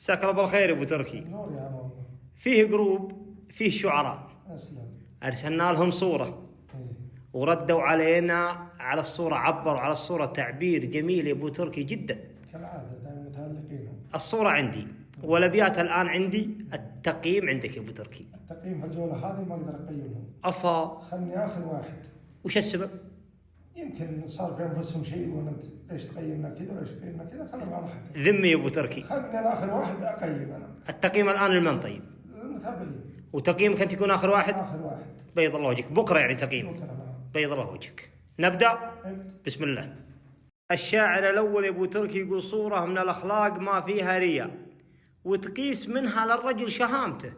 مساك الله بالخير يا ابو تركي. نور يا عم. فيه جروب فيه شعراء، اسلم. ارسلنا لهم صوره وردوا علينا على الصوره، عبروا على الصوره تعبير جميل يا ابو تركي جدا. كالعاده دائما متالقين. الصوره عندي والابيات الان عندي، التقييم عندك يا ابو تركي. التقييم في الجوله هذه ما اقدر اقيمهم. افا خلني اخر واحد. وش السبب؟ يمكن صار في انفسهم شيء يقولون انت ليش تقيمنا كذا وليش تقيمنا كذا، خلنا على راحتك. ذمي يا ابو تركي. خلني انا اخر واحد اقيم انا. التقييم الان لمن طيب؟ المتابعين. وتقييمك انت يكون اخر واحد؟ اخر واحد. بيض الله وجهك، بكره يعني تقييمك. بكره نعم. بيض الله وجهك. نبدا. بسم الله. الشاعر الاول يا ابو تركي يقول: صوره من الاخلاق ما فيها رياء، وتقيس منها للرجل شهامته،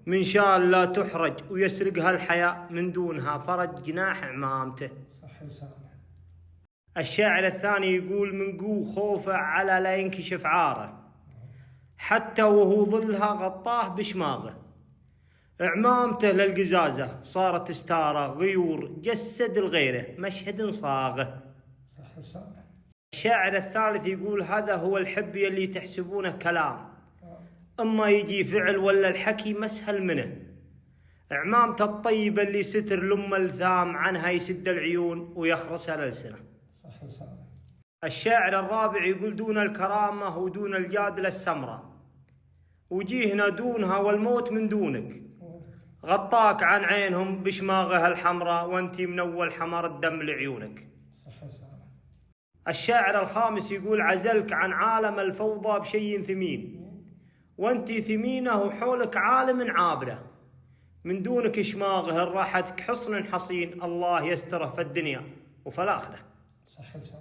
من شان لا تحرج ويسرقها الحياء، من دونها فرج جناح عمامته. صح صح. الشاعر الثاني يقول: من قو خوفه على لا ينكشف عاره، حتى وهو ظلها غطاه بشماغه، عمامته للقزازة صارت استارة، غيور جسد الغيره مشهد صاغه. صح صح. الشاعر الثالث يقول: هذا هو الحب يلي تحسبونه كلام، اما يجي فعل ولا الحكي مسهل منه، عمامته الطيبة اللي ستر لما الثام، عنها يسد العيون ويخرسها الألسنة. صح صح. الشاعر الرابع يقول: دون الكرامة ودون الجادلة السمراء، وجيهنا دونها والموت من دونك، غطاك عن عينهم بشماغها الحمراء، وانتي من اول حمر الدم لعيونك. صح صح. الشاعر الخامس يقول: عزلك عن عالم الفوضى بشيء ثمين، وانتي ثمينه وحولك عالم عابره، من دونك شماغه راحتك حصن حصين، الله يستره في الدنيا وفي الاخره. صح صح.